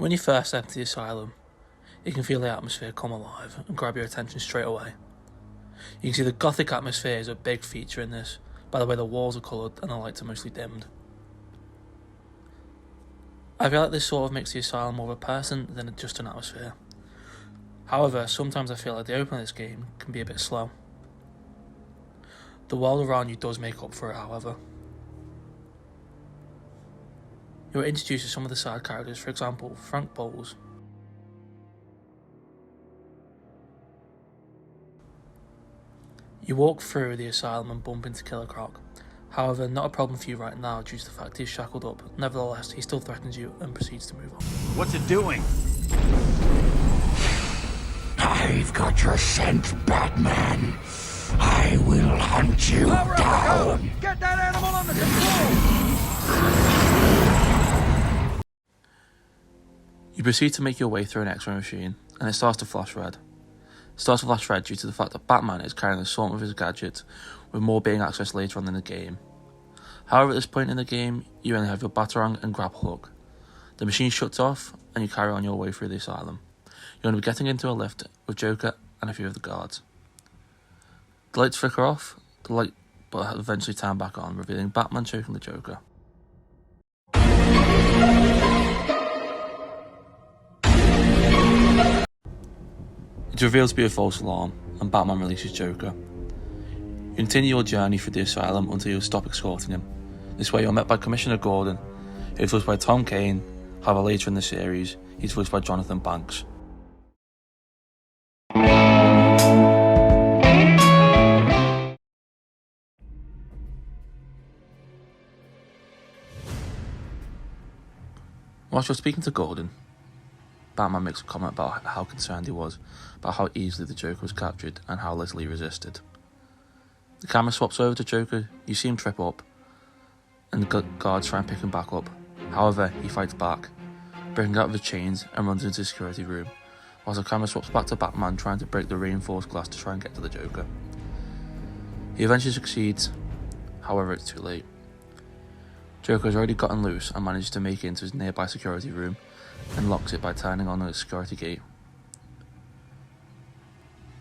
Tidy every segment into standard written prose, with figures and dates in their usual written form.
When you first enter the asylum, you can feel the atmosphere come alive and grab your attention straight away. You can see the gothic atmosphere is a big feature in this, by the way the walls are coloured and the lights are mostly dimmed. I feel like this sort of makes the asylum more of a person than just an atmosphere. However, sometimes I feel like the opening of this game can be a bit slow. The world around you does make up for it, however. You're introduced to some of the side characters, for example, Frank Bowles. You walk through the asylum and bump into Killer Croc. However, not a problem for you right now due to the fact he's shackled up. Nevertheless, he still threatens you and proceeds to move on. What's it doing? I've got your scent, Batman. I will hunt you down. Get that animal under control! You proceed to make your way through an X-ray machine, and it starts to flash red. It starts to flash red due to the fact that Batman is carrying some of his gadgets, with more being accessed later on in the game. However, at this point in the game, you only have your Batarang and grapple hook. The machine shuts off, and you carry on your way through the asylum. You're going to be getting into a lift with Joker and a few of the guards. The lights flicker off, but eventually turn back on, revealing Batman choking the Joker. It reveals to be a false alarm, and Batman releases Joker. You continue your journey through the asylum until you stop escorting him. This way you're met by Commissioner Gordon, who is voiced by Tom Kane. However, later in the series, he's voiced by Jonathan Banks. Whilst you're speaking to Gordon, Batman makes a comment about how concerned he was about how easily the Joker was captured and how little he resisted. The camera swaps over to Joker, you see him trip up, and the guards try and pick him back up. However, he fights back, breaking out of his chains and runs into the security room, whilst the camera swaps back to Batman trying to break the reinforced glass to try and get to the Joker. He eventually succeeds, however it's too late. Joker has already gotten loose and manages to make it into his nearby security room and locks it by turning on the security gate.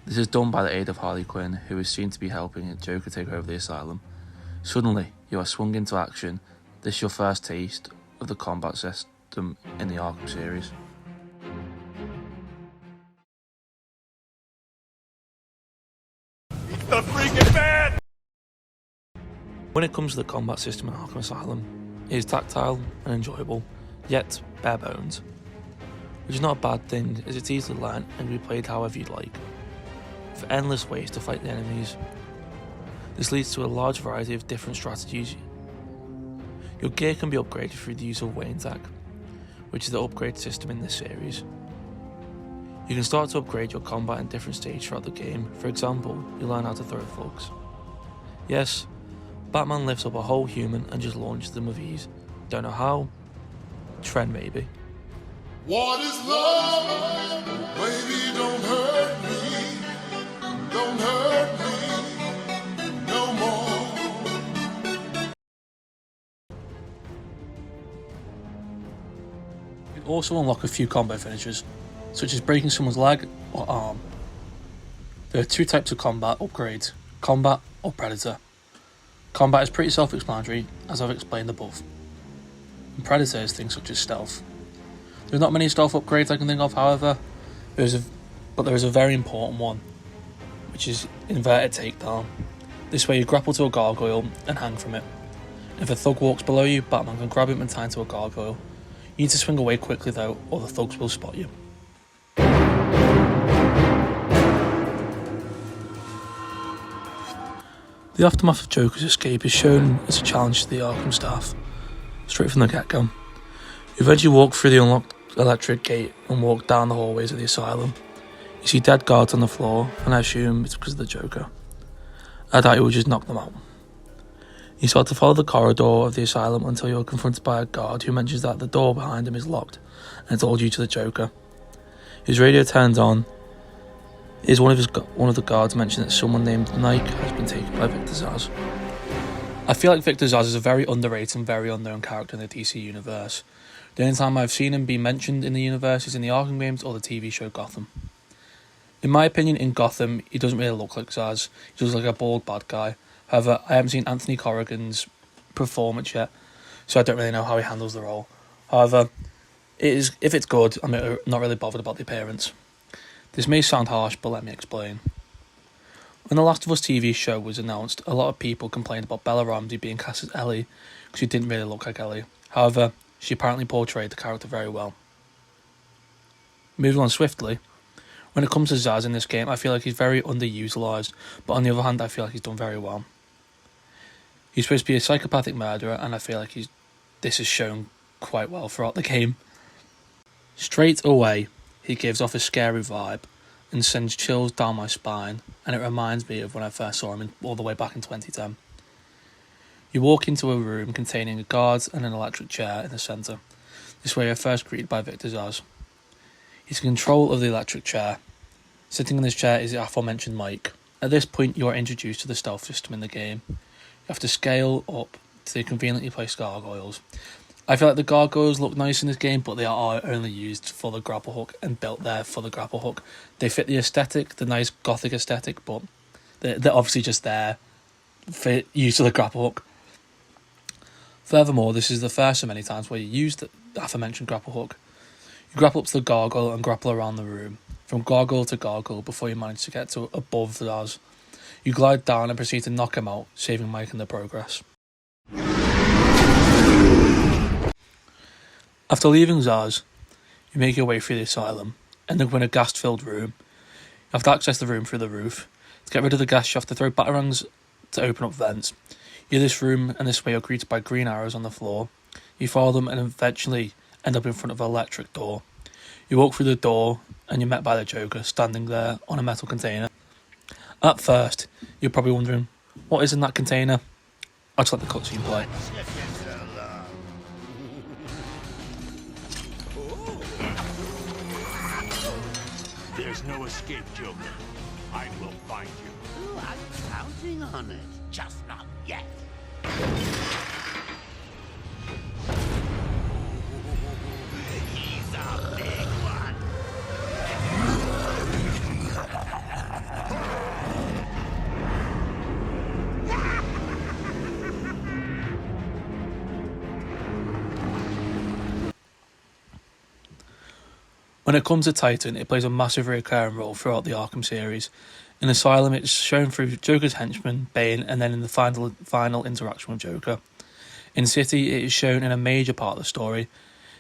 This is done by the aid of Harley Quinn, who is seen to be helping Joker take over the asylum. Suddenly, you are swung into action. This is your first taste of the combat system in the Arkham series. It's the freaking bad! When it comes to the combat system in Arkham Asylum, it is tactile and enjoyable, yet bare bones. Which is not a bad thing, as it's easy to learn and can be played however you'd like, with endless ways to fight the enemies. This leads to a large variety of different strategies. Your gear can be upgraded through the use of Wayne Tech, which is the upgrade system in this series. You can start to upgrade your combat in different stages throughout the game. For example, you learn how to throw thugs. Yes, Batman lifts up a whole human and just launches them with ease. Don't know how? Trend maybe. What is love? Baby, don't hurt me. Don't hurt me no more. You also unlock a few combo finishes, such as breaking someone's leg or arm. There are two types of combat upgrades, combat or predator. Combat is pretty self-explanatory, as I've explained above. And predator is things such as stealth. There are not many stealth upgrades I can think of, however, there is a very important one, which is inverted takedown. This way you grapple to a gargoyle and hang from it. If a thug walks below you, Batman can grab him and tie him to a gargoyle. You need to swing away quickly though, or the thugs will spot you. The aftermath of Joker's escape is shown as a challenge to the Arkham staff, straight from the get-go. You eventually walk through the unlocked electric gate and walk down the hallways of the asylum. You see dead guards on the floor, and I assume it's because of the Joker. I doubt you would just knock them out. You start to follow the corridor of the asylum until you're confronted by a guard who mentions that the door behind him is locked, and it's all due to the Joker. His radio turns on. One of the guards mentioned that someone named Nike has been taken by Victor Zsasz. I feel like Victor Zsasz is a very underrated and very unknown character in the DC universe. The only time I've seen him be mentioned in the universe is in the Arkham games or the TV show Gotham. In my opinion, in Gotham, he doesn't really look like Zsasz. He looks like a bald bad guy. However, I haven't seen Anthony Corrigan's performance yet, so I don't really know how he handles the role. However, if it's good, I'm not really bothered about the appearance. This may sound harsh, but let me explain. When the Last of Us TV show was announced, a lot of people complained about Bella Ramsey being cast as Ellie, because she didn't really look like Ellie. However, she apparently portrayed the character very well. Moving on swiftly, when it comes to Zsasz in this game, I feel like he's very underutilised, but on the other hand, I feel like he's done very well. He's supposed to be a psychopathic murderer, and I feel like this is shown quite well throughout the game. Straight away, he gives off a scary vibe and sends chills down my spine, and it reminds me of when I first saw him all the way back in 2010. You walk into a room containing a guard and an electric chair in the centre. This way you're first greeted by Victor Zsasz. He's in control of the electric chair. Sitting in this chair is the aforementioned Mike. At this point you are introduced to the stealth system in the game. You have to scale up to the conveniently placed gargoyles. I feel like the gargoyles look nice in this game, but they are only used for the grapple hook and built there for the grapple hook. They fit the aesthetic, the nice gothic aesthetic, but they're obviously just there for use of the grapple hook. Furthermore, this is the first of many times where you use the aforementioned grapple hook. You grapple up to the gargoyle and grapple around the room, from gargoyle to gargoyle before you manage to get to above Zsasz. You glide down and proceed to knock him out, saving Mike in the progress. After leaving Zsasz, you make your way through the asylum, ending up in a gas-filled room. You have to access the room through the roof. To get rid of the gas, you have to throw batarangs to open up vents. You enter this room, and this way you're greeted by green arrows on the floor. You follow them and eventually end up in front of an electric door. You walk through the door, and you're met by the Joker, standing there on a metal container. At first, you're probably wondering, what is in that container? I'll just let the cutscene play. There's no escape, Joker. I will find you. Oh, I'm counting on it. Just not yet. He's a big one. When it comes to Titan, it plays a massive recurring role throughout the Arkham series. In Asylum, it's shown through Joker's henchman, Bane, and then in the final interaction with Joker. In City, it is shown in a major part of the story.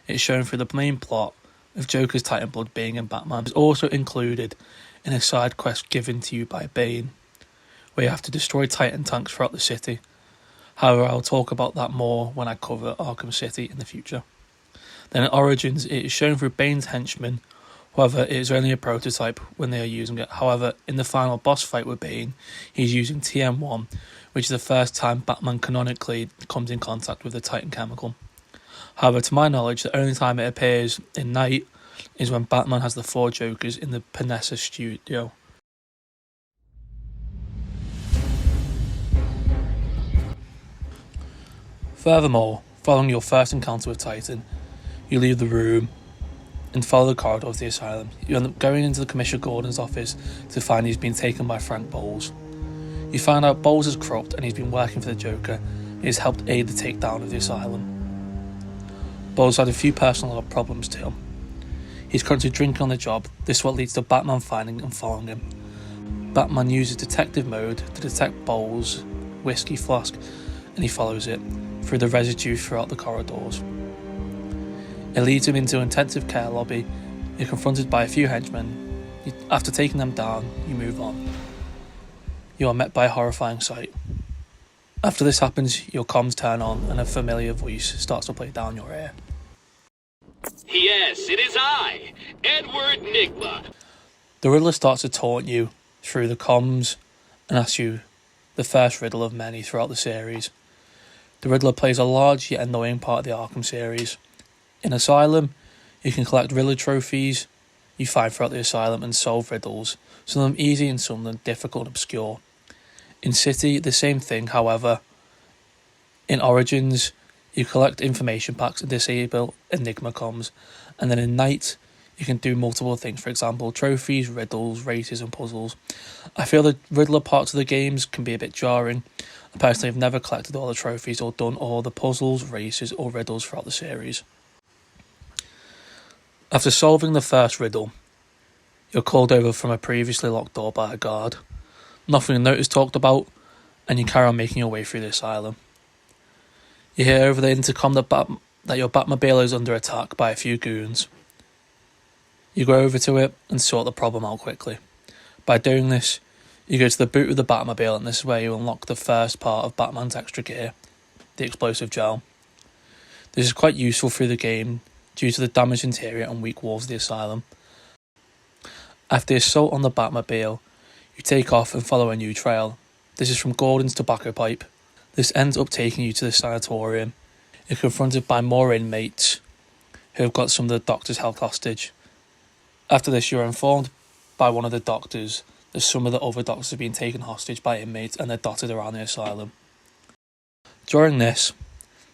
It's shown through the main plot of Joker's Titan blood being in Batman. It's also included in a side quest given to you by Bane, where you have to destroy Titan tanks throughout the city. However, I'll talk about that more when I cover Arkham City in the future. Then in Origins, it is shown through Bane's henchman. However, it is only a prototype when they are using it. However, in the final boss fight with Bane, he's using TM1, which is the first time Batman canonically comes in contact with the Titan chemical. However, to my knowledge, the only time it appears in Night is when Batman has the 4 Jokers in the Panessa studio. Furthermore, following your first encounter with Titan, you leave the room and follow the corridor of the asylum. You end up going into the Commissioner Gordon's office to find he's been taken by Frank Bowles. You find out Bowles is corrupt and he's been working for the Joker. He has helped aid the takedown of the asylum. Bowles had a few personal problems too. He's currently drinking on the job. This is what leads to Batman finding and following him. Batman uses detective mode to detect Bowles' whiskey flask, and he follows it through the residue throughout the corridors. It leads him into an intensive care lobby. You're confronted by a few henchmen. After taking them down, you move on. You are met by a horrifying sight. After this happens, your comms turn on and a familiar voice starts to play down your ear. Yes, it is I, Edward Nigma. The Riddler starts to taunt you through the comms and asks you the first riddle of many throughout the series. The Riddler plays a large yet annoying part of the Arkham series. In Asylum, you can collect Riddler trophies you find throughout the asylum and solve riddles, some of them easy and some of them difficult and obscure. In City, the same thing, however. In Origins, You collect information packs and disable Enigma comms, and then in night you can do multiple things, for example trophies, riddles, races and puzzles. I feel the riddler parts of the games can be a bit jarring. I personally have never collected all the trophies or done all the puzzles, races or riddles throughout the series. After solving the first riddle, you're called over from a previously locked door by a guard. Nothing of note is talked about, and you carry on making your way through the asylum. You hear over the intercom that your Batmobile is under attack by a few goons. You go over to it and sort the problem out quickly. By doing this, you go to the boot of the Batmobile, and this is where you unlock the first part of Batman's extra gear, the explosive gel. This is quite useful through the game due to the damaged interior and weak walls of the asylum. After the assault on the Batmobile, you take off and follow a new trail. This is from Gordon's tobacco pipe. This ends up taking you to the sanatorium. You're confronted by more inmates who have got some of the doctors held hostage. After this, you're informed by one of the doctors that some of the other doctors have been taken hostage by inmates and they're dotted around the asylum. During this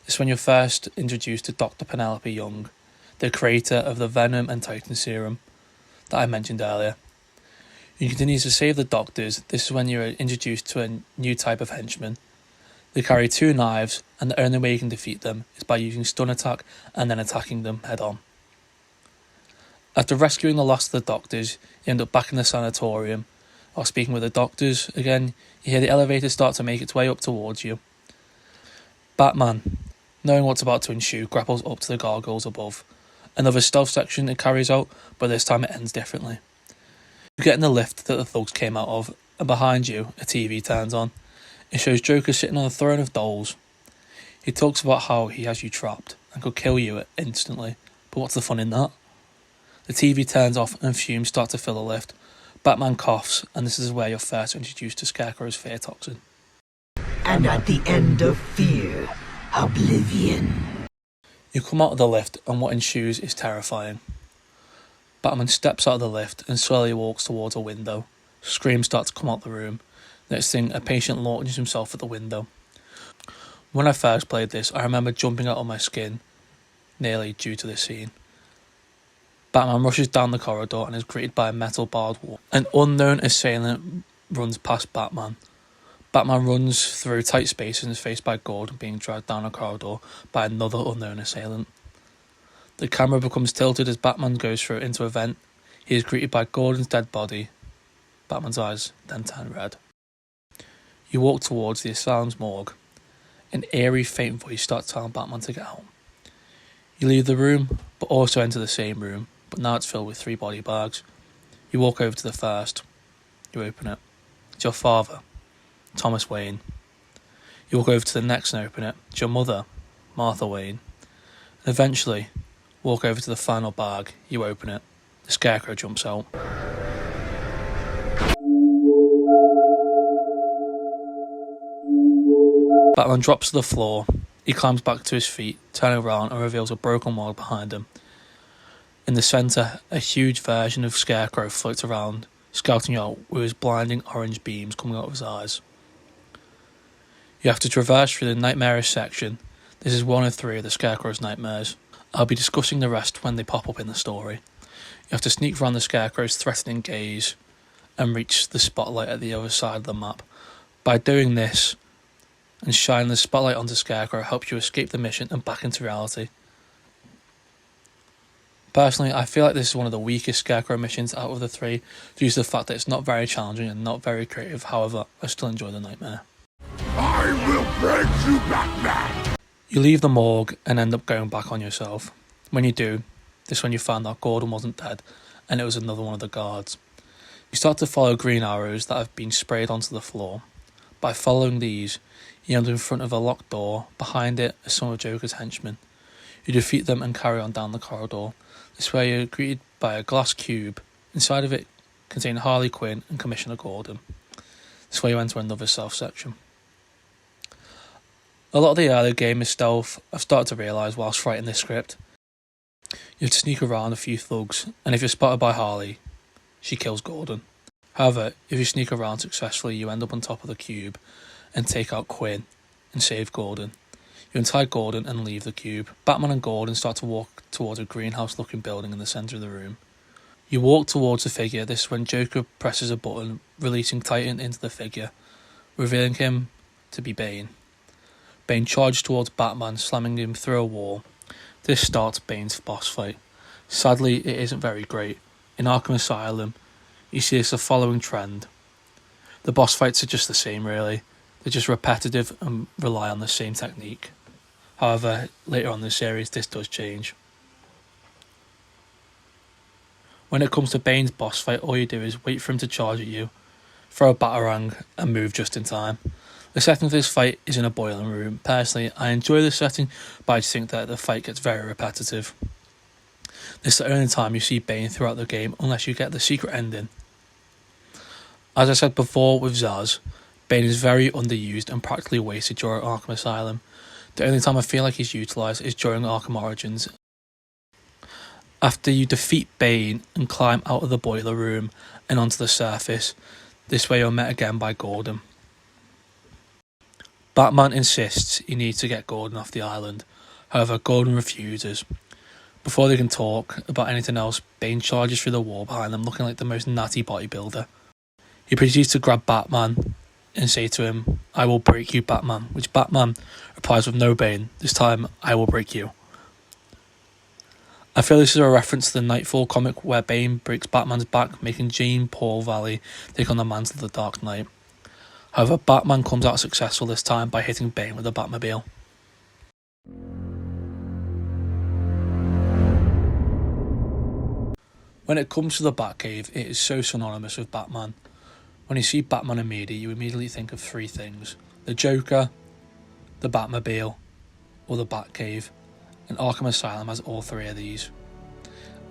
is when you're first introduced to Dr. Penelope Young, the creator of the Venom and Titan serum that I mentioned earlier. You continue to save the doctors. This is when you're introduced to a new type of henchman. They carry 2 knives, and the only way you can defeat them is by using stun attack and then attacking them head on. After rescuing the last of the doctors, you end up back in the sanatorium. While speaking with the doctors again, you hear the elevator start to make its way up towards you. Batman, knowing what's about to ensue, grapples up to the gargoyles above. Another stealth section it carries out, but this time it ends differently. You get in the lift that the thugs came out of, and behind you, a TV turns on. It shows Joker sitting on a throne of dolls. He talks about how he has you trapped and could kill you instantly, but what's the fun in that? The TV turns off and fumes start to fill the lift. Batman coughs, and this is where you're first introduced to Scarecrow's fear toxin. And at the end of fear, oblivion. You come out of the lift, and what ensues is terrifying. Batman steps out of the lift and slowly walks towards a window. Screams start to come out the room. Next thing, a patient launches himself at the window. When I first played this, I remember jumping out of my skin, nearly due to this scene. Batman rushes down the corridor and is greeted by a metal barred wall. An unknown assailant runs past Batman. Batman runs through tight spaces and is faced by Gordon being dragged down a corridor by another unknown assailant. The camera becomes tilted as Batman goes through into a vent. He is greeted by Gordon's dead body. Batman's eyes then turn red. You walk towards the asylum's morgue. An eerie, faint voice starts telling Batman to get out. You leave the room, but also enter the same room, but now it's filled with 3 body bags. You walk over to the first. You open it. It's your father, Thomas Wayne. You walk over to the next and open it. It's your mother, Martha Wayne. And eventually, walk over to the final bag. You open it. The Scarecrow jumps out. Batman drops to the floor. He climbs back to his feet, turning around and reveals a broken wall behind him. In the centre, a huge version of Scarecrow floats around, scouting you out with his blinding orange beams coming out of his eyes. You have to traverse through the nightmarish section. This is one of 3 of the Scarecrow's nightmares. I'll be discussing the rest when they pop up in the story. You have to sneak around the Scarecrow's threatening gaze and reach the spotlight at the other side of the map. By doing this, and shining the spotlight onto Scarecrow helps you escape the mission and back into reality. Personally, I feel like this is one of the weakest Scarecrow missions out of the 3, due to the fact that it's not very challenging and not very creative. However, I still enjoy the nightmare. I will break you, Batman! You leave the morgue and end up going back on yourself. When you do, this is when you find out Gordon wasn't dead, and it was another one of the guards. You start to follow green arrows that have been sprayed onto the floor. By following these, you end in front of a locked door. Behind it are some of Joker's henchmen. You defeat them and carry on down the corridor. This is where you're greeted by a glass cube. Inside of it contain Harley Quinn and Commissioner Gordon. This is where you enter another stealth section. A lot of the early game is stealth. I've started to realise whilst writing this script. You have to sneak around a few thugs, and if you're spotted by Harley, she kills Gordon. However, if you sneak around successfully, you end up on top of the cube and take out Quinn and save Gordon. You untie Gordon and leave the cube. Batman and Gordon start to walk towards a greenhouse-looking building in the centre of the room. You walk towards the figure. This is when Joker presses a button, releasing Titan into the figure, revealing him to be Bane. Bane charges towards Batman, slamming him through a wall. This starts Bane's boss fight. Sadly, it isn't very great. In Arkham Asylum, you see it's a following trend. The boss fights are just the same, really. They're just repetitive and rely on the same technique. However, later on in the series, this does change. When it comes to Bane's boss fight, all you do is wait for him to charge at you, throw a batarang, and move just in time. The setting for this fight is in a boiling room. Personally, I enjoy this setting, but I just think that the fight gets very repetitive. This is the only time you see Bane throughout the game, unless you get the secret ending. As I said before with Zaz, Bane is very underused and practically wasted during Arkham Asylum. The only time I feel like he's utilised is during Arkham Origins. After you defeat Bane and climb out of the boiler room and onto the surface, this way you're met again by Gordon. Batman insists he needs to get Gordon off the island, however Gordon refuses. Before they can talk about anything else, Bane charges through the wall behind them looking like the most natty bodybuilder. He proceeds to grab Batman and say to him, "I will break you, Batman," which Batman replies with, "No, Bane, this time I will break you." I feel this is a reference to the Nightfall comic where Bane breaks Batman's back, making Jean-Paul Valley take on the mantle of the Dark Knight. However, Batman comes out successful this time by hitting Bane with a Batmobile. When it comes to the Batcave, it is so synonymous with Batman. When you see Batman in media, you immediately think of three things: the Joker, the Batmobile, or the Batcave, and Arkham Asylum has all three of these.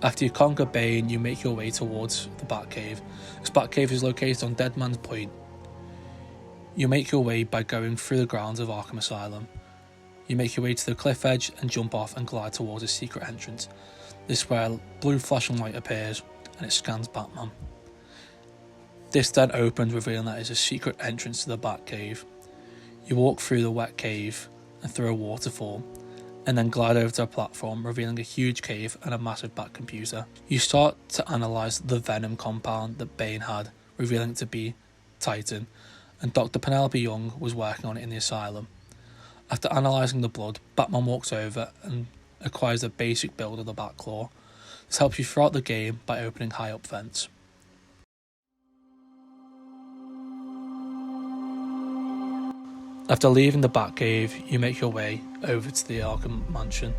After you conquer Bane, you make your way towards the Batcave. This Batcave is located on Dead Man's Point. You make your way by going through the grounds of Arkham Asylum. You make your way to the cliff edge and jump off and glide towards a secret entrance. This is where a blue flashing light appears and it scans Batman. This then opens, revealing that it is a secret entrance to the Batcave. You walk through the wet cave and through a waterfall, and then glide over to a platform, revealing a huge cave and a massive bat computer. You start to analyse the venom compound that Bane had, revealing it to be Titan, and Dr. Penelope Young was working on it in the asylum. After analysing the blood, Batman walks over and acquires the basic build of the Batclaw. This helps you throughout the game by opening high up vents. After leaving the Batcave, you make your way over to the Arkham Mansion.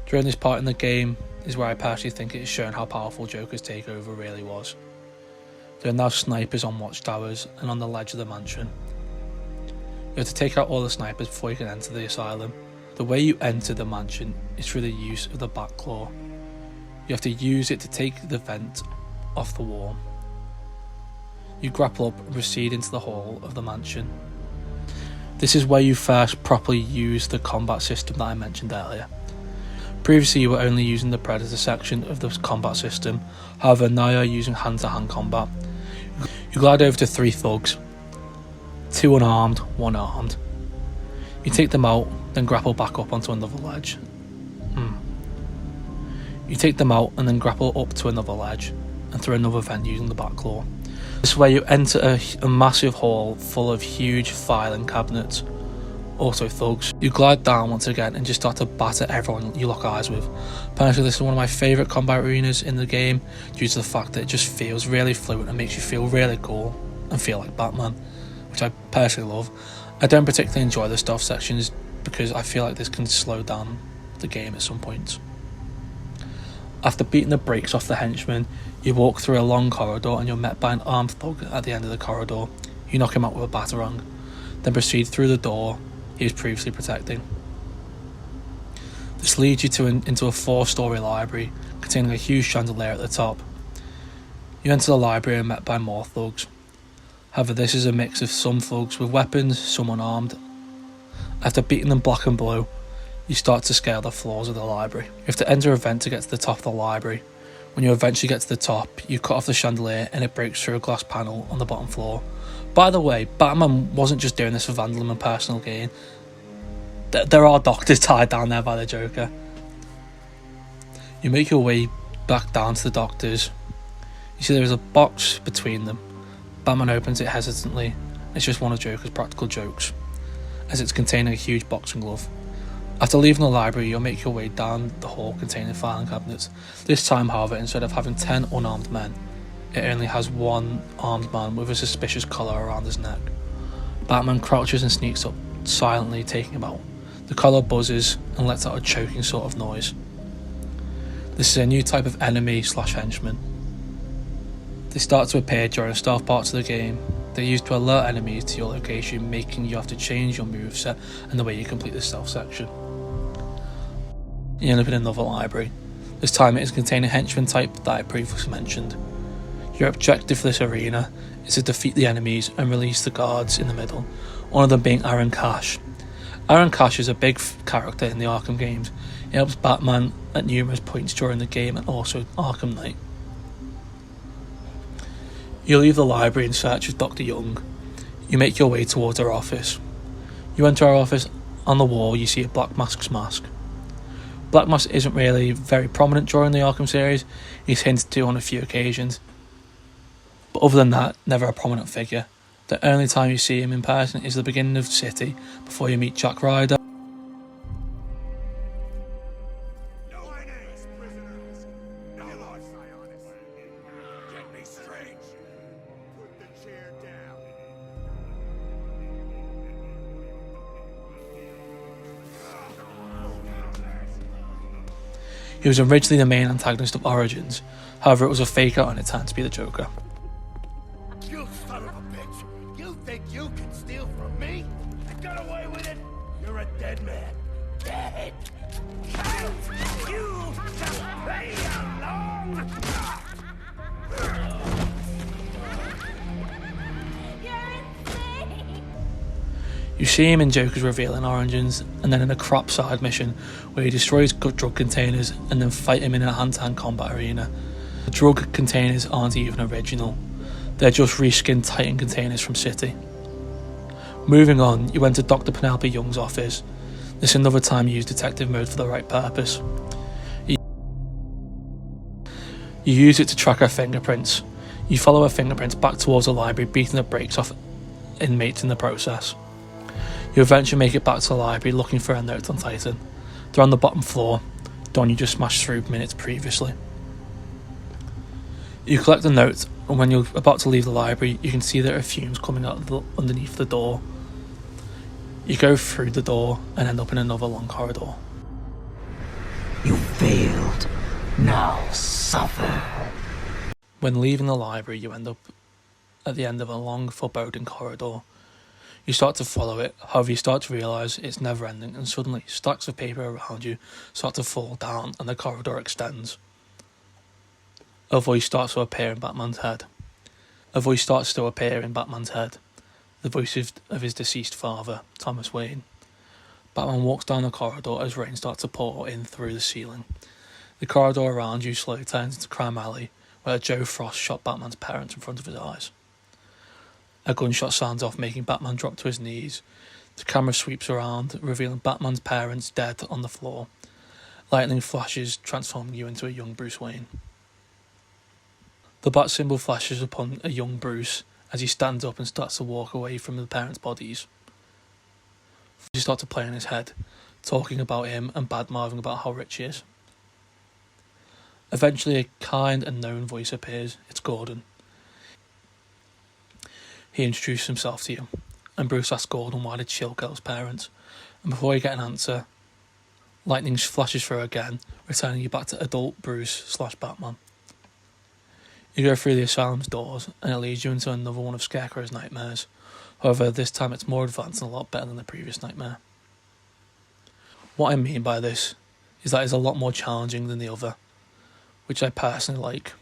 During this part in the game is where I personally think it is shown how powerful Joker's takeover really was. There are now snipers on watchtowers and on the ledge of the mansion. You have to take out all the snipers before you can enter the asylum. The way you enter the mansion is through the use of the Batclaw. You have to use it to take the vent off the wall. You grapple up and proceed into the hall of the mansion. This is where you first properly use the combat system that I mentioned earlier. Previously you were only using the Predator section of the combat system, however now you are using hand-to-hand combat. You glide over to 3 thugs, 2 unarmed, 1 armed. You take them out, then grapple back up onto another ledge. You take them out and then grapple up to another ledge and through another vent using the Batclaw. This is where you enter a massive hall full of huge filing cabinets, also thugs. You glide down once again and just start to batter everyone you lock eyes with. Personally, this is one of my favourite combat arenas in the game due to the fact that it just feels really fluid and makes you feel really cool and feel like Batman, which I personally love. I don't particularly enjoy the stealth sections because I feel like this can slow down the game at some points. After beating the brakes off the henchman, you walk through a long corridor and you're met by an armed thug at the end of the corridor. You knock him out with a batarang, then proceed through the door he was previously protecting. This leads you into a 4-storey library containing a huge chandelier at the top. You enter the library and are met by more thugs. However, this is a mix of some thugs with weapons, some unarmed. After beating them black and blue, you start to scale the floors of the library. You have to enter a vent to get to the top of the library. When you eventually get to the top, you cut off the chandelier and it breaks through a glass panel on the bottom floor. By the way, Batman wasn't just doing this for vandalism and personal gain. There are doctors tied down there by the Joker. You make your way back down to the doctors. You see there is a box between them. Batman opens it hesitantly. It's just one of Joker's practical jokes, as it's containing a huge boxing glove. After leaving the library, you'll make your way down the hall containing filing cabinets. This time, however, instead of having 10 unarmed men, it only has one armed man with a suspicious collar around his neck. Batman crouches and sneaks up, silently taking him out. The collar buzzes and lets out a choking sort of noise. This is a new type of enemy/henchman. They start to appear during stealth parts of the game. They're used to alert enemies to your location, making you have to change your moveset and the way you complete the stealth section. You end up in another library. This time it is containing henchman type that I previously mentioned. Your objective for this arena is to defeat the enemies and release the guards in the middle, one of them being Aaron Cash. Aaron Cash is a big character in the Arkham games. He helps Batman at numerous points during the game and also Arkham Knight. You leave the library in search of Dr. Young. You make your way towards her office. You enter her office. On the wall you see a Black Mask's mask. Black Mask isn't really very prominent during the Arkham series. He's hinted to on a few occasions, but other than that, never a prominent figure. The only time you see him in person is the beginning of City, before you meet Jack Ryder. He was originally the main antagonist of Origins, however it was a fake out and it turned to be the Joker. You son of a bitch! You think you can steal from me? I got away with it? You're a dead man. Dead! You just play along! You see him in Joker's reveal in Origins, and then in a crop side mission where he destroys drug containers and then fight him in a hand-to-hand combat arena. The drug containers aren't even original, they're just reskinned Titan containers from City. Moving on, you enter Dr. Penelope Young's office. This is another time you use detective mode for the right purpose. You use it to track her fingerprints. You follow her fingerprints back towards the library, beating the brakes off inmates in the process. You eventually make it back to the library looking for a note on Titan. They're on the bottom floor, the one you just smashed through minutes previously. You collect the note, and when you're about to leave the library, you can see there are fumes coming out underneath the door. You go through the door and end up in another long corridor. You failed. Now suffer. When leaving the library, you end up at the end of a long, foreboding corridor. You start to follow it, however you start to realise it's never ending, and suddenly stacks of paper around you start to fall down and the corridor extends. A voice starts to appear in Batman's head. The voice of his deceased father, Thomas Wayne. Batman walks down the corridor as rain starts to pour in through the ceiling. The corridor around you slowly turns into Crime Alley, where Joe Frost shot Batman's parents in front of his eyes. A gunshot sounds off, making Batman drop to his knees. The camera sweeps around, revealing Batman's parents dead on the floor. Lightning flashes, transforming you into a young Bruce Wayne. The bat symbol flashes upon a young Bruce as he stands up and starts to walk away from the parents' bodies. You start to play in his head, talking about him and bad-mouthing about how rich he is. Eventually a kind and known voice appears. It's Gordon. He introduces himself to you, and Bruce asks Gordon why did Chill kill his parents, and before you get an answer, lightning flashes through again, returning you back to adult Bruce/Batman. You go through the asylum's doors, and it leads you into another one of Scarecrow's nightmares. However, this time it's more advanced and a lot better than the previous nightmare. What I mean by this is that it's a lot more challenging than the other, which I personally like.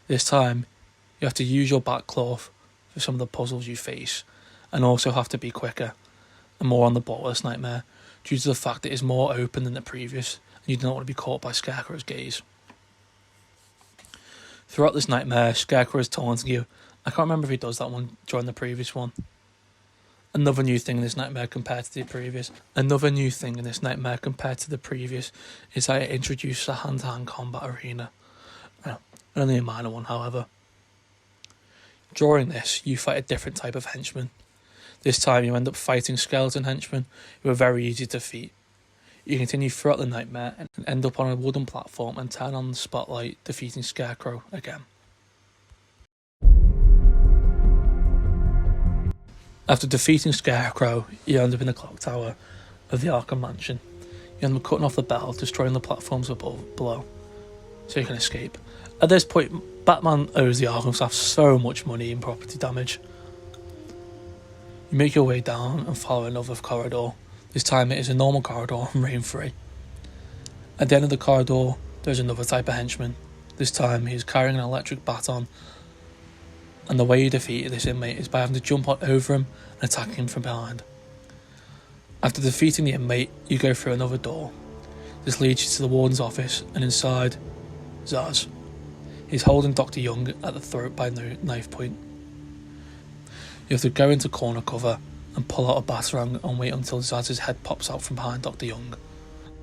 This time, you have to use your backcloth for some of the puzzles you face, and also have to be quicker and more on the ball with this nightmare, due to the fact that it is more open than the previous, and you do not want to be caught by Scarecrow's gaze. Throughout this nightmare, Scarecrow is taunting you. I can't remember if he does that one during the previous one. Another new thing in this nightmare compared to the previous is that it introduces a hand-to-hand combat arena. Well, only a minor one, however. During this, you fight a different type of henchman. This time you end up fighting skeleton henchmen who are very easy to defeat. You continue throughout the nightmare and end up on a wooden platform and turn on the spotlight, defeating Scarecrow again. After defeating Scarecrow, you end up in the clock tower of the Arkham Mansion. You end up cutting off the bell, destroying the platforms below, so you can escape. At this point, Batman owes the Arkham staff so much money in property damage. You make your way down and follow another corridor. This time it is a normal corridor and rain-free. At the end of the corridor, there's another type of henchman. This time he is carrying an electric baton, and the way you defeat this inmate is by having to jump over him and attack him from behind. After defeating the inmate, you go through another door. This leads you to the warden's office, and inside, Zsasz. He's holding Dr. Young at the throat by knife point. You have to go into corner cover and pull out a batarang and wait until Zsasz's head pops out from behind Dr. Young.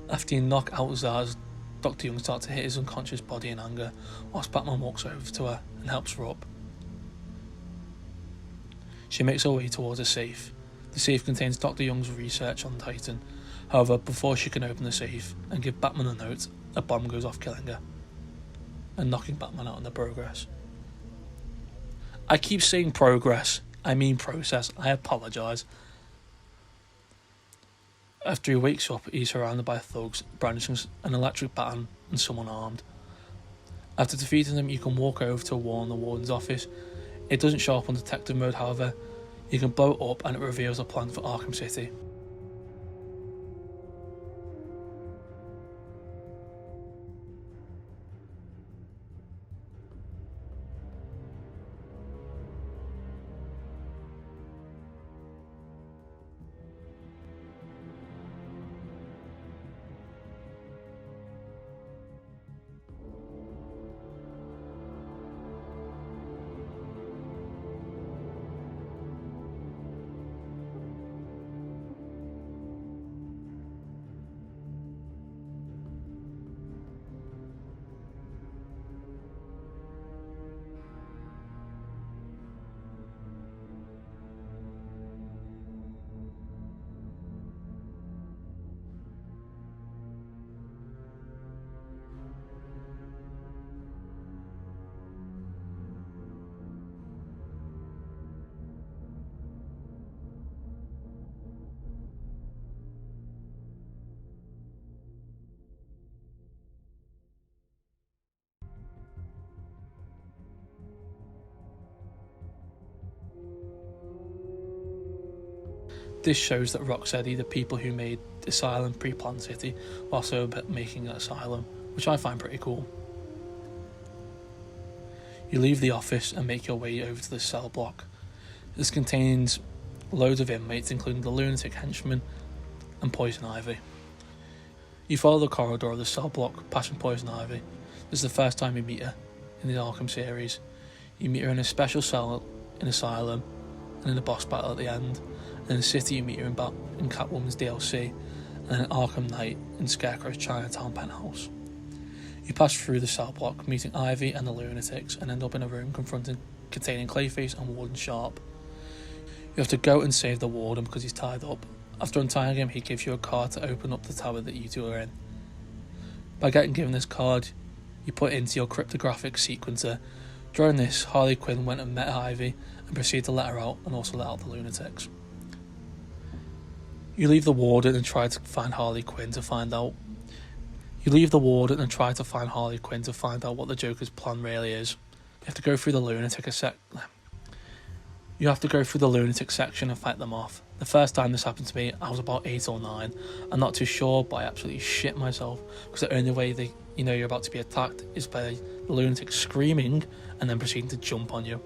After you knock out Zsasz, Dr. Young starts to hit his unconscious body in anger, whilst Batman walks over to her and helps her up. She makes her way towards a safe. The safe contains Dr. Young's research on Titan. However, before she can open the safe and give Batman a note, a bomb goes off, killing her and knocking Batman out in the progress. I keep saying progress, I mean process. I apologise. After he wakes up, he's surrounded by thugs brandishing an electric baton and someone armed. After defeating them, you can walk over to a wall in the warden's office. It doesn't show up on detective mode, however. You can blow it up and it reveals a plan for Arkham City. This shows that Rocksteady, the people who made Asylum, pre-planned City, while also making Asylum, which I find pretty cool. You leave the office and make your way over to the cell block. This contains loads of inmates, including the lunatic henchman and Poison Ivy. You follow the corridor of the cell block, passing Poison Ivy. This is the first time you meet her in the Arkham series. You meet her in a special cell in Asylum, and in a boss battle at the end. And in the City you meet her in Catwoman's DLC, and in Arkham Knight in Scarecrow's Chinatown penthouse. You pass through the cell block, meeting Ivy and the lunatics, and end up in a room containing Clayface and Warden Sharp. You have to go and save the Warden because he's tied up. After untying him, he gives you a card to open up the tower that you two are in. By getting given this card, you put it into your cryptographic sequencer. During this, Harley Quinn went and met Ivy and proceeded to let her out and also let out the lunatics. You leave the Warden and try to find Harley Quinn to find out. what the Joker's plan really is. You have to go through the lunatic section and fight them off. The first time this happened to me, I was about 8 or 9. I'm not too sure, but I absolutely shit myself because the only way you're about to be attacked is by the lunatic screaming and then proceeding to jump on you.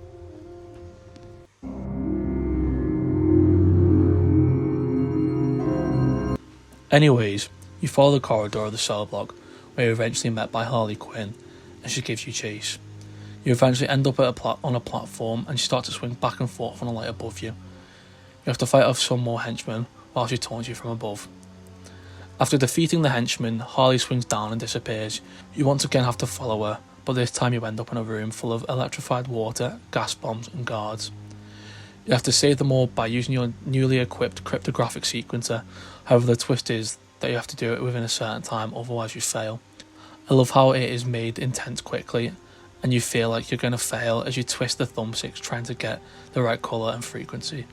Anyways, you follow the corridor of the cell block, where you're eventually met by Harley Quinn, and she gives you chase. You eventually end up on a platform, and she starts to swing back and forth on a light above you. You have to fight off some more henchmen while she taunts you from above. After defeating the henchman, Harley swings down and disappears. You once again have to follow her, but this time you end up in a room full of electrified water, gas bombs and guards. You have to save them all by using your newly equipped cryptographic sequencer. However, the twist is that you have to do it within a certain time, otherwise you fail. I love how it is made intense quickly, and you feel like you're going to fail as you twist the thumbsticks trying to get the right colour and frequency.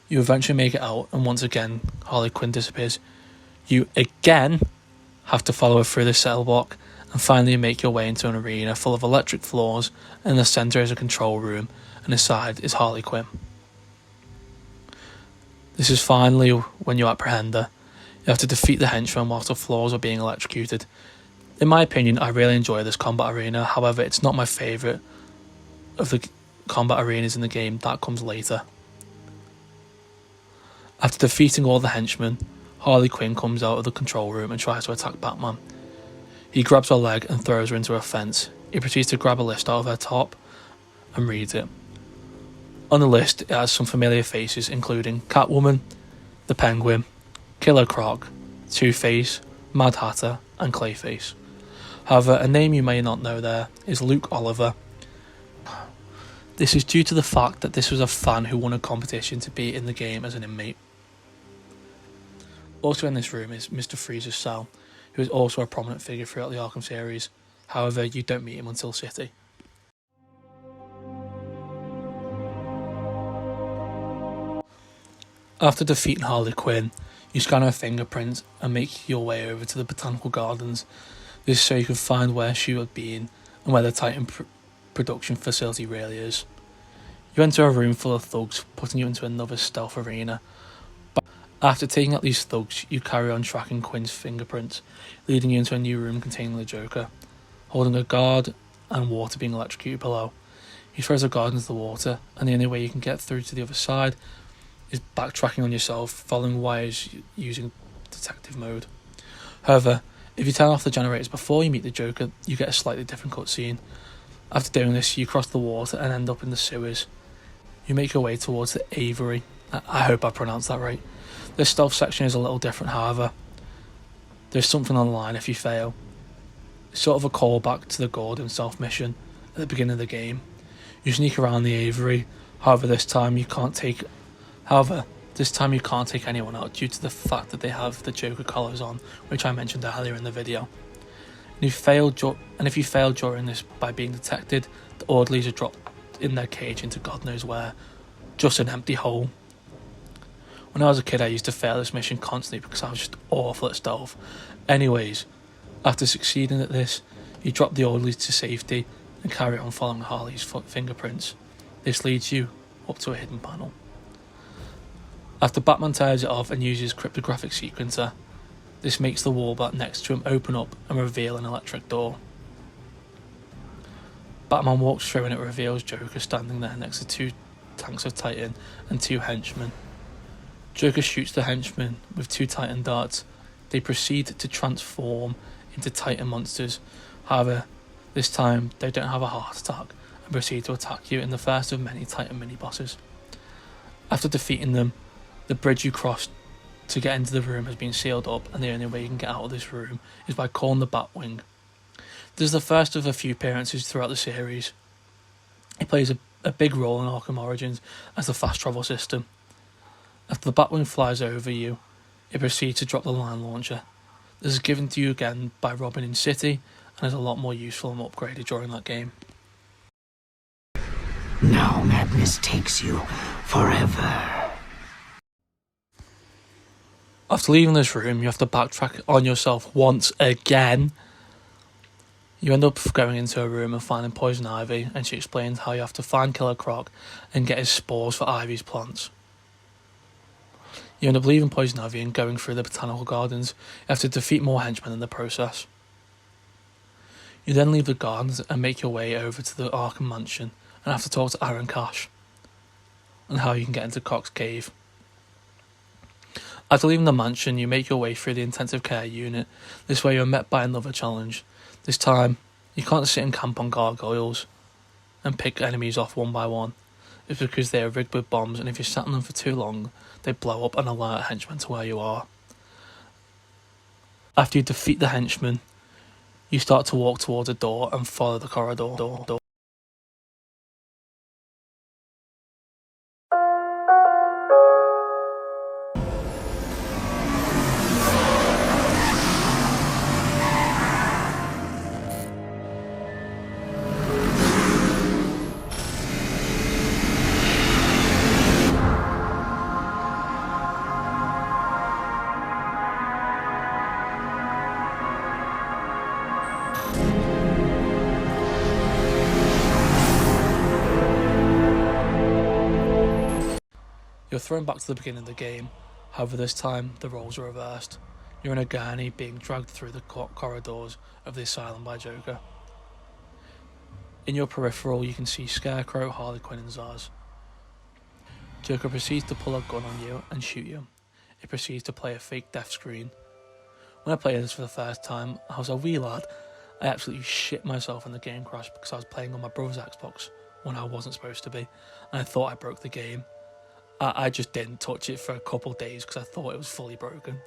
You eventually make it out, and once again, Harley Quinn disappears. You again have to follow her through the cell block, and finally make your way into an arena full of electric floors, and in the centre is a control room, and inside is Harley Quinn. This is finally when you apprehend her. You have to defeat the henchmen whilst the floors are being electrocuted. In my opinion, I really enjoy this combat arena, however it's not my favourite of the combat arenas in the game. That comes later. After defeating all the henchmen, Harley Quinn comes out of the control room and tries to attack Batman. He grabs her leg and throws her into a fence. He proceeds to grab a list out of her top and reads it. On the list, it has some familiar faces including Catwoman, the Penguin, Killer Croc, Two-Face, Mad Hatter and Clayface. However, a name you may not know there is Luke Oliver. This is due to the fact that this was a fan who won a competition to be in the game as an inmate. Also in this room is Mr. Freeze's cell, who is also a prominent figure throughout the Arkham series. However, you don't meet him until City. After defeating Harley Quinn, you scan her fingerprints and make your way over to the Botanical Gardens. This is so you can find where she would be in and where the Titan production facility really is. You enter a room full of thugs, putting you into another stealth arena. After taking out these thugs, you carry on tracking Quinn's fingerprints, leading you into a new room containing the Joker, holding a guard and water being electrocuted below. He throws a guard into the water, and the only way you can get through to the other side is backtracking on yourself, following wires using detective mode. However, if you turn off the generators before you meet the Joker, you get a slightly different cutscene. After doing this, you cross the water and end up in the sewers. You make your way towards the Aviary. I hope I pronounced that right. The stealth section is a little different, however. There's something on the line if you fail. It's sort of a callback to the Gordon stealth mission at the beginning of the game. You sneak around the Aviary, however this time you can't take anyone out due to the fact that they have the Joker collars on, which I mentioned earlier in the video. And if you fail during this by being detected, the orderlies are dropped in their cage into God knows where, just an empty hole. When I was a kid, I used to fail this mission constantly because I was just awful at stealth. Anyways, after succeeding at this, you drop the orderlies to safety and carry on following Harley's fingerprints. This leads you up to a hidden panel. After Batman tears it off and uses cryptographic sequencer, this makes the wall back next to him open up and reveal an electric door. Batman walks through and it reveals Joker standing there next to 2 tanks of Titan and 2 henchmen. Joker shoots the henchmen with 2 Titan darts. They proceed to transform into Titan monsters. However, this time they don't have a heart attack and proceed to attack you in the first of many Titan mini-bosses. After defeating them, the bridge you cross to get into the room has been sealed up, and the only way you can get out of this room is by calling the Batwing. This is the first of a few appearances throughout the series. It plays a big role in Arkham Origins as the fast travel system. After the Batwing flies over you, it proceeds to drop the line launcher. This is given to you again by Robin in City, and is a lot more useful and upgraded during that game. Now madness takes you forever. After leaving this room, you have to backtrack on yourself once again. You end up going into a room and finding Poison Ivy, and she explains how you have to find Killer Croc and get his spores for Ivy's plants. You end up leaving Poison Ivy and going through the Botanical Gardens. You have to defeat more henchmen in the process. You then leave the gardens and make your way over to the Arkham Mansion and have to talk to Aaron Cash on how you can get into Croc's cave. After leaving the mansion, you make your way through the intensive care unit. This way you're met by another challenge. This time, you can't sit and camp on gargoyles and pick enemies off one by one. is because they are rigged with bombs, and if you sat on them for too long, they blow up and alert henchmen to where you are. After you defeat the henchmen, you start to walk towards a door and follow the corridor. You're thrown back to the beginning of the game, however this time the roles are reversed. You're in a gurney being dragged through the corridors of the asylum by Joker. In your peripheral you can see Scarecrow, Harley Quinn and Zsasz. Joker proceeds to pull a gun on you and shoot you. It proceeds to play a fake death screen. When I played this for the first time, I was a wee lad. I absolutely shit myself when the game crashed because I was playing on my brother's Xbox when I wasn't supposed to be, and I thought I broke the game. I just didn't touch it for a couple of days because I thought it was fully broken.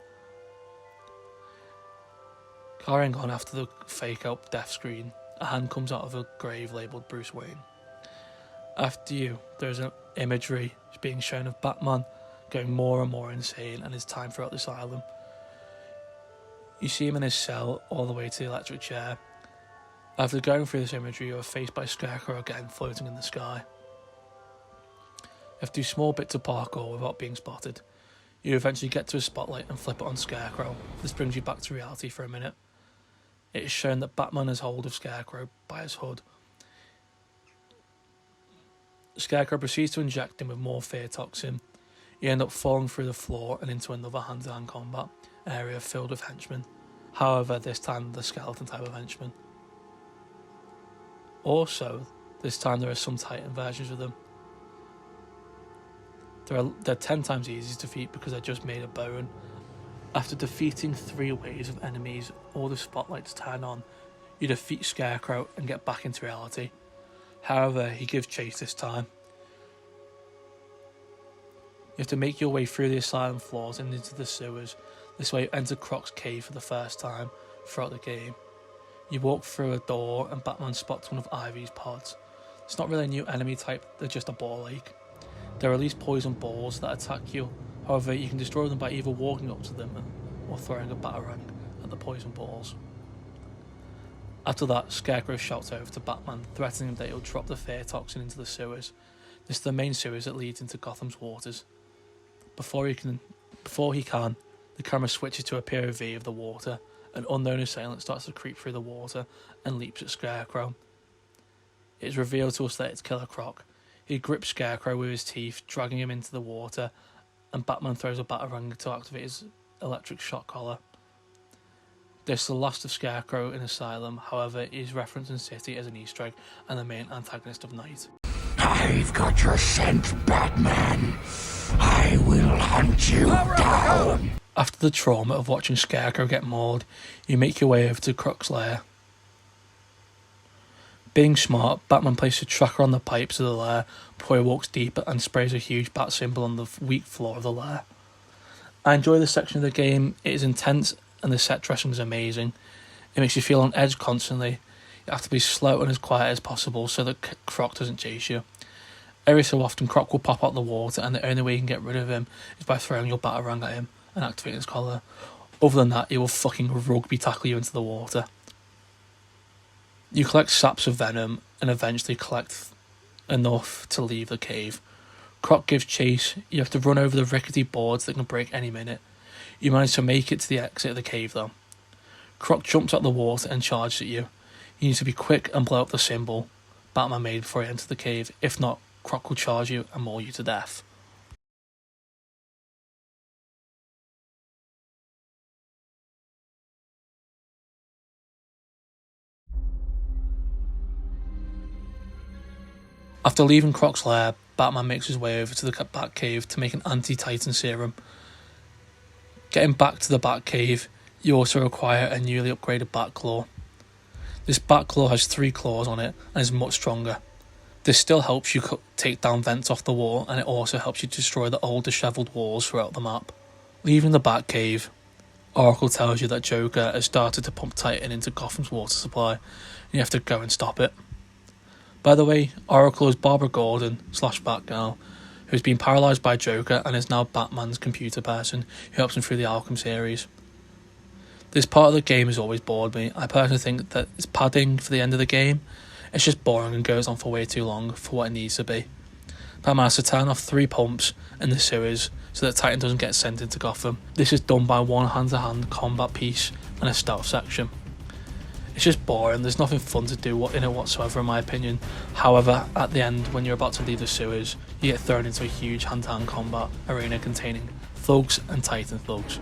Carrying on after the fake out death screen, a hand comes out of a grave labelled Bruce Wayne. After you, there's an imagery being shown of Batman going more and more insane and his time throughout the asylum. You see him in his cell all the way to the electric chair. After going through this imagery, you are faced by Scarecrow again floating in the sky. You have to do small bits of parkour without being spotted. You eventually get to a spotlight and flip it on Scarecrow. This brings you back to reality for a minute. It is shown that Batman has hold of Scarecrow by his hood. Scarecrow proceeds to inject him with more fear toxin. You end up falling through the floor and into another hand-to-hand combat area filled with henchmen. However, this time the skeleton type of henchmen. Also, this time there are some Titan versions of them. They're 10 times easier to defeat because they're just made of bone. After defeating 3 waves of enemies, all the spotlights turn on. You defeat Scarecrow and get back into reality. However, he gives chase this time. You have to make your way through the asylum floors and into the sewers. This way you enter Croc's cave for the first time throughout the game. You walk through a door and Batman spots one of Ivy's pods. It's not really a new enemy type, they're just a ball lake. They release poison balls that attack you. However, you can destroy them by either walking up to them or throwing a batarang at the poison balls. After that, Scarecrow shouts over to Batman, threatening him that he'll drop the fear toxin into the sewers. This is the main sewers that leads into Gotham's waters. Before he can, the camera switches to a POV of the water. An unknown assailant starts to creep through the water and leaps at Scarecrow. It is revealed to us that it's Killer Croc. He grips Scarecrow with his teeth, dragging him into the water, and Batman throws a batarang to activate his electric shock collar. This is the last of Scarecrow in Asylum, however, he is referenced in City as an Easter egg and the main antagonist of Night. I've got your scent, Batman. I will hunt you down. After the trauma of watching Scarecrow get mauled, you make your way over to Croc's lair. Being smart, Batman places a tracker on the pipes of the lair before he walks deeper and sprays a huge bat symbol on the weak floor of the lair. I enjoy this section of the game. It is intense and the set dressing is amazing. It makes you feel on edge constantly. You have to be slow and as quiet as possible so that Croc doesn't chase you. Every so often Croc will pop out the water and the only way you can get rid of him is by throwing your batarang at him and activating his collar. Other than that, he will fucking rugby tackle you into the water. You collect saps of venom and eventually collect enough to leave the cave. Croc gives chase. You have to run over the rickety boards that can break any minute. You manage to make it to the exit of the cave though. Croc jumps out the water and charges at you. You need to be quick and blow up the symbol Batman made before you enter the cave. If not, Croc will charge you and maul you to death. After leaving Croc's lair, Batman makes his way over to the Batcave to make an anti-Titan serum. Getting back to the Batcave, you also acquire a newly upgraded Batclaw. This Batclaw has 3 claws on it and is much stronger. This still helps you take down vents off the wall, and it also helps you destroy the old dishevelled walls throughout the map. Leaving the Batcave, Oracle tells you that Joker has started to pump Titan into Gotham's water supply, and you have to go and stop it. By the way, Oracle is Barbara Gordon / Batgirl, who has been paralysed by Joker and is now Batman's computer person who helps him through the Arkham series. This part of the game has always bored me. I personally think that it's padding for the end of the game. It's just boring and goes on for way too long for what it needs to be. Batman has to turn off 3 pumps in the sewers so that Titan doesn't get sent into Gotham. This is done by one hand-to-hand combat piece and a stealth section. It's just boring, there's nothing fun to do in it whatsoever in my opinion. However, at the end, when you're about to leave the sewers, you get thrown into a huge hand-to-hand combat arena containing thugs and Titan thugs.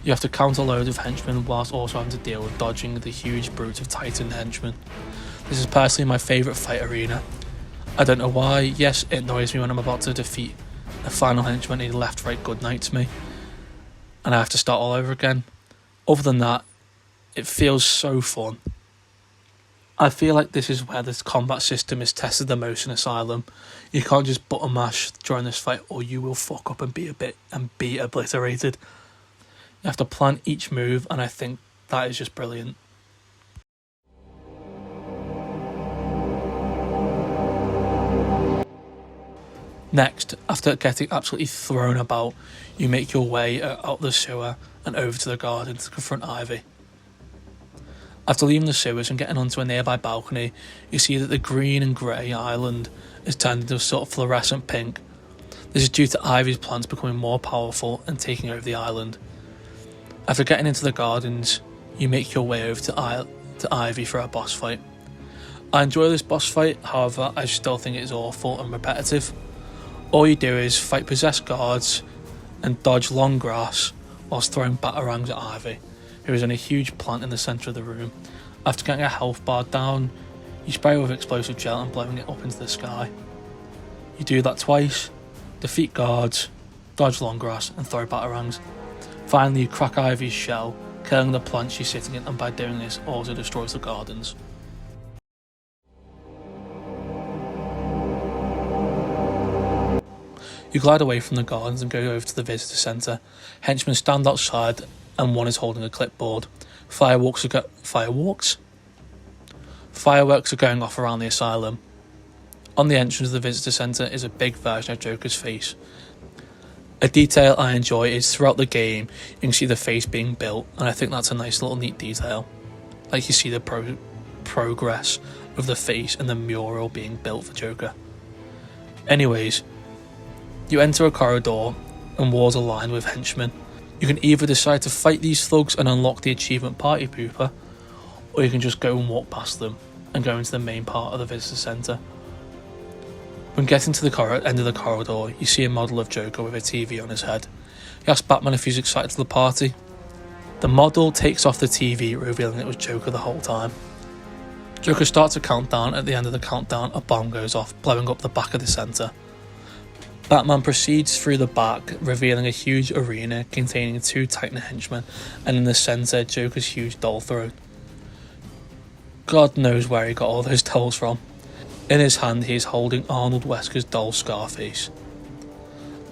You have to counter loads of henchmen whilst also having to deal with dodging the huge brute of Titan henchmen. This is personally my favourite fight arena. I don't know why. Yes, it annoys me when I'm about to defeat a final henchman and he left-right good night to me and I have to start all over again. Other than that, it feels so fun. I feel like this is where this combat system is tested the most in Asylum. You can't just button mash during this fight or you will fuck up and be obliterated. You have to plan each move, and I think that is just brilliant. Next, after getting absolutely thrown about, you make your way out the sewer and over to the garden to confront Ivy. After leaving the sewers and getting onto a nearby balcony, you see that the green and grey island is turned into a sort of fluorescent pink. This is due to Ivy's plants becoming more powerful and taking over the island. After getting into the gardens, you make your way over to Ivy for a boss fight. I enjoy this boss fight, however, I still think it is awful and repetitive. All you do is fight possessed guards and dodge long grass whilst throwing batarangs at Ivy, who is in a huge plant in the centre of the room. After getting a health bar down, you spray it with explosive gel and blowing it up into the sky. You do that twice, defeat guards, dodge long grass and throw batarangs. Finally, you crack Ivy's shell, killing the plant she's sitting in, and by doing this also destroys the gardens. You glide away from the gardens and go over to the visitor centre. Henchmen stand outside and one is holding a clipboard. Fireworks are going off around the asylum. On the entrance of the visitor centre is a big version of Joker's face. A detail I enjoy is throughout the game you can see the face being built, and I think that's a nice little neat detail. Like you see the progress of the face and the mural being built for Joker. Anyways, you enter a corridor and walls are lined with henchmen. You can either decide to fight these thugs and unlock the achievement Party Pooper, or you can just go and walk past them and go into the main part of the visitor centre. When getting to the end of the corridor, you see a model of Joker with a TV on his head. You ask Batman if he's excited for the party. The model takes off the TV, revealing it was Joker the whole time. Joker starts a countdown. At the end of the countdown, a bomb goes off, blowing up the back of the centre. Batman proceeds through the back, revealing a huge arena containing 2 Titan henchmen, and in the centre, Joker's huge doll throne. God knows where he got all those dolls from. In his hand, he is holding Arnold Wesker's doll Scarface.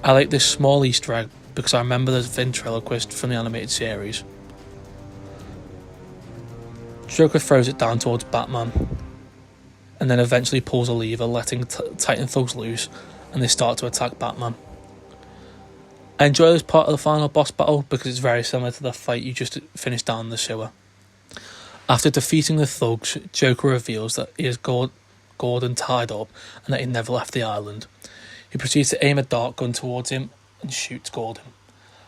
I like this small Easter egg because I remember the ventriloquist from the animated series. Joker throws it down towards Batman, and then eventually pulls a lever, letting Titan thugs loose, and they start to attack Batman. I enjoy this part of the final boss battle because it's very similar to the fight you just finished down in the sewer. After defeating the thugs, Joker reveals that he has Gordon tied up and that he never left the island. He proceeds to aim a dart gun towards him and shoots Gordon.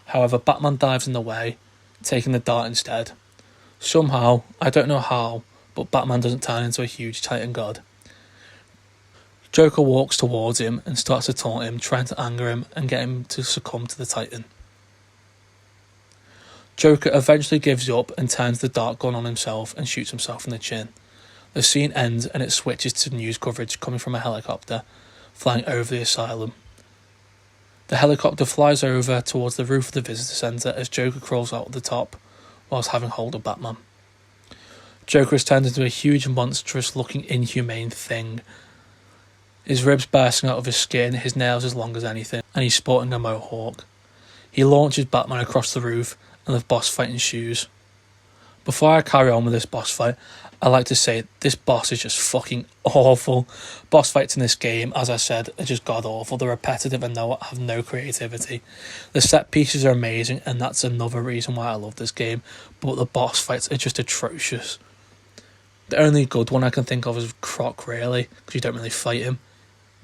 However, Batman dives in the way, taking the dart instead. Somehow, I don't know how, but Batman doesn't turn into a huge Titan god. Joker walks towards him and starts to taunt him, trying to anger him and get him to succumb to the Titan. Joker eventually gives up and turns the dart gun on himself and shoots himself in the chin. The scene ends and it switches to news coverage coming from a helicopter flying over the asylum. The helicopter flies over towards the roof of the visitor centre as Joker crawls out the top whilst having hold of Batman. Joker is turned into a huge monstrous looking inhumane thing His ribs bursting out of his skin, his nails as long as anything, and he's sporting a mohawk. He launches Batman across the roof, and the boss fight ensues. Before I carry on with this boss fight, I like to say this boss is just fucking awful. Boss fights in this game, as I said, are just god awful. They're repetitive and have no creativity. The set pieces are amazing, and that's another reason why I love this game, but the boss fights are just atrocious. The only good one I can think of is Croc, really, because you don't really fight him.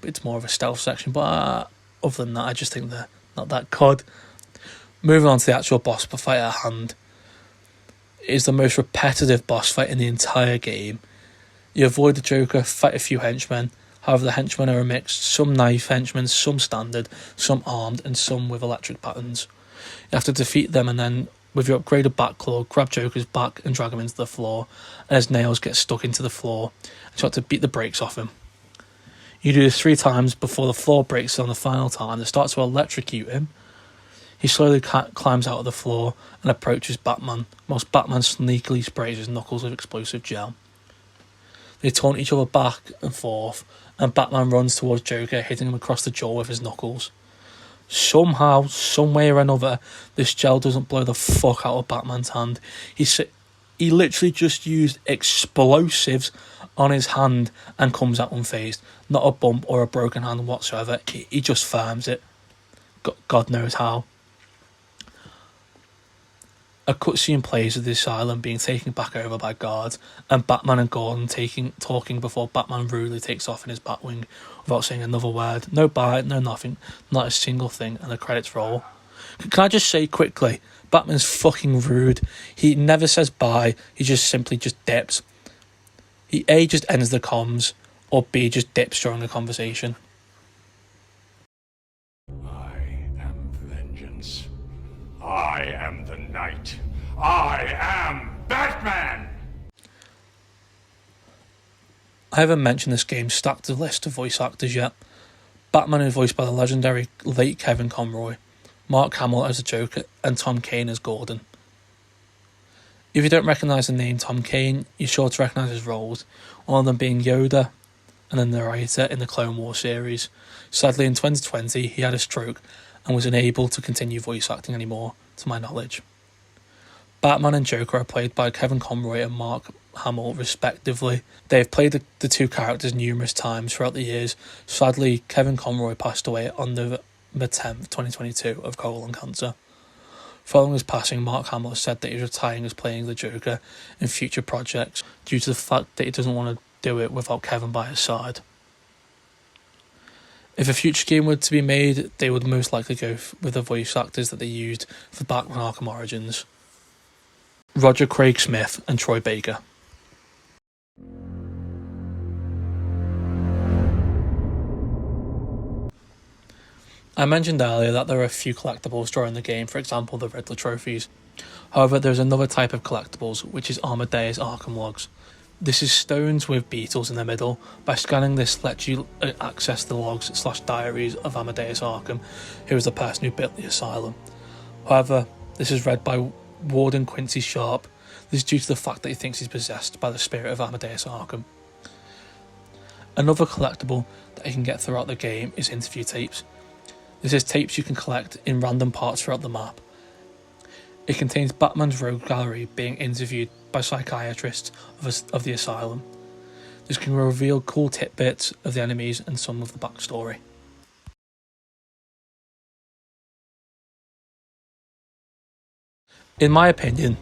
It's more of a stealth section, but other than that, I just think they're not that good. Moving on to the actual boss fight at hand. It is the most repetitive boss fight in the entire game. You avoid the Joker, fight a few henchmen. However, the henchmen are a mix. Some knife henchmen, some standard, some armed, and some with electric patterns. You have to defeat them and then, with your upgraded Batclaw, grab Joker's back and drag him into the floor, and his nails get stuck into the floor, and you have to beat the brakes off him. You do this 3 times before the floor breaks on the final time. It starts to electrocute him. He slowly climbs out of the floor and approaches Batman, whilst Batman sneakily sprays his knuckles with explosive gel. They taunt each other back and forth, and Batman runs towards Joker, hitting him across the jaw with his knuckles. Somehow, some way or another, this gel doesn't blow the fuck out of Batman's hand. He literally just used explosives on his hand and comes out unfazed. Not a bump or a broken hand whatsoever. He just farms it. God knows how. A cutscene plays of the asylum being taken back over by guards, and Batman and Gordon talking before Batman rudely takes off in his Batwing without saying another word. No bye, no nothing, not a single thing, and the credits roll. Can I just say quickly, Batman's fucking rude. He never says bye, he just simply just dips. He A, just ends the comms, or B, just dips during a conversation. I am vengeance. I am the Knight. I am Batman! I haven't mentioned this game's stacked list of voice actors yet. Batman is voiced by the legendary late Kevin Conroy, Mark Hamill as the Joker, and Tom Kane as Gordon. If you don't recognise the name Tom Kane, you're sure to recognise his roles, one of them being Yoda and the narrator in the Clone Wars series. Sadly, in 2020, he had a stroke and was unable to continue voice acting anymore, to my knowledge. Batman and Joker are played by Kevin Conroy and Mark Hamill, respectively. They have played the two characters numerous times throughout the years. Sadly, Kevin Conroy passed away on November 10th, 2022 of colon cancer. Following his passing, Mark Hamill said that he's retiring as playing the Joker in future projects due to the fact that he doesn't want to do it without Kevin by his side. If a future game were to be made, they would most likely go with the voice actors that they used for Batman Arkham Origins: Roger Craig Smith and Troy Baker. I mentioned earlier that there are a few collectibles during the game, for example the Riddler trophies. However, there's another type of collectibles, which is Amadeus Arkham logs. This is stones with beetles in the middle. By scanning this lets you access the logs / diaries of Amadeus Arkham, who is the person who built the asylum. However, this is read by Warden Quincy Sharp. This is due to the fact that he thinks he's possessed by the spirit of Amadeus Arkham. Another collectible that you can get throughout the game is interview tapes. This is tapes you can collect in random parts throughout the map. It contains Batman's rogue gallery being interviewed by psychiatrists of the asylum. This can reveal cool tidbits of the enemies and some of the backstory. In my opinion,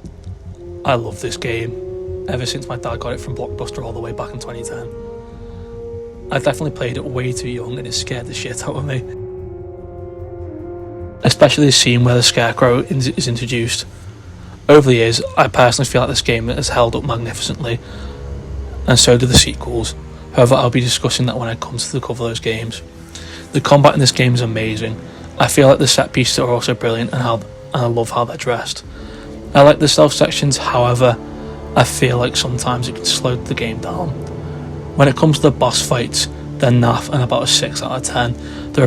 I love this game, ever since my dad got it from Blockbuster all the way back in 2010. I definitely played it way too young and it scared the shit out of me. Especially the scene where the Scarecrow is introduced. Over the years, I personally feel like this game has held up magnificently, and so do the sequels. However, I'll be discussing that when I come to cover those games. The combat in this game is amazing. I feel like the set pieces are also brilliant, and I love how they're dressed. I like the stealth sections, however, I feel like sometimes it can slow the game down. When it comes to the boss fights, they're naff and about a 6 out of 10. They're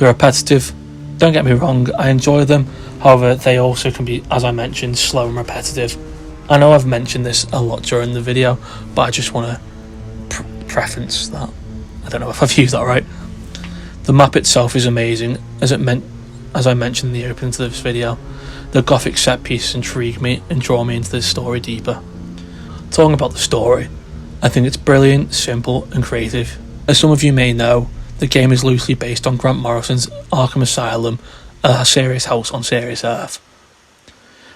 repetitive. Don't get me wrong, I enjoy them. However, they also can be, as I mentioned, slow and repetitive. I know I've mentioned this a lot during the video, but I just want to preference that. I don't know if I've used that right. The map itself is amazing, as I mentioned in the opening to this video. The gothic set pieces intrigue me and draw me into this story deeper. Talking about the story, I think it's brilliant, simple and creative. As some of you may know, the game is loosely based on Grant Morrison's Arkham Asylum, a serious house on Serious Earth.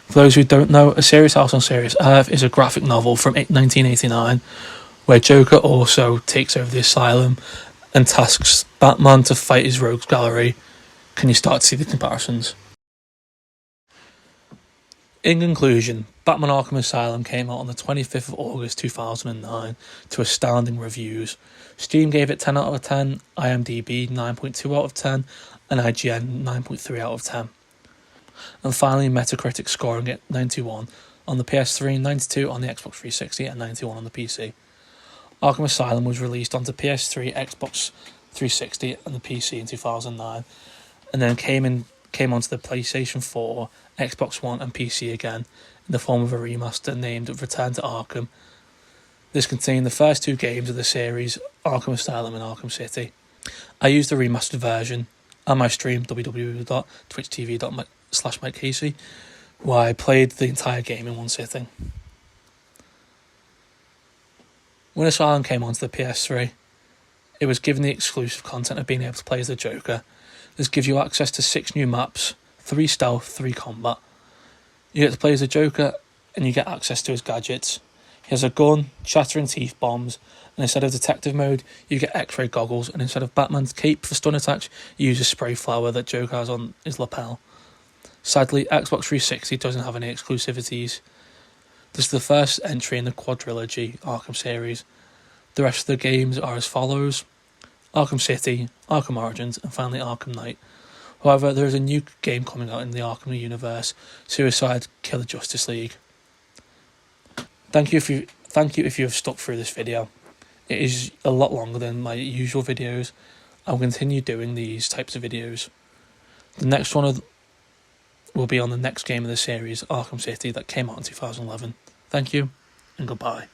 For those who don't know, A Serious House on Serious Earth is a graphic novel from 1989, where Joker also takes over the asylum and tasks Batman to fight his rogues gallery. Can you start to see the comparisons? In conclusion, Batman Arkham Asylum came out on the 25th of August 2009 to astounding reviews. Steam gave it 10 out of 10, IMDb 9.2 out of 10, and IGN 9.3 out of 10. And finally, Metacritic scoring it 91 on the PS3, 92 on the Xbox 360 and 91 on the PC. Arkham Asylum was released onto PS3, Xbox 360 and the PC in 2009, and then came onto the PlayStation 4, Xbox One and PC again in the form of a remaster named Return to Arkham. This contained the first two games of the series, Arkham Asylum and Arkham City. I used the remastered version on my stream, www.twitchtv.com/MikeCasey, where I played the entire game in one sitting. When Asylum came onto the PS3, it was given the exclusive content of being able to play as the Joker. This gives you access to 6 new maps, 3 stealth, 3 combat. You get to play as the Joker and you get access to his gadgets. He has a gun, shattering teeth bombs, and instead of detective mode, you get X-ray goggles, and instead of Batman's cape for stun attacks, you use a spray flower that Joker has on his lapel. Sadly, Xbox 360 doesn't have any exclusivities. This is the first entry in the quadrilogy Arkham series. The rest of the games are as follows: Arkham City, Arkham Origins, and finally Arkham Knight. However, there is a new game coming out in the Arkham universe, Suicide Killer Justice League. Thank you if you have stuck through this video. It is a lot longer than my usual videos. I'll continue doing these types of videos. The next one will be on the next game of the series, Arkham City, that came out in 2011. Thank you, and goodbye.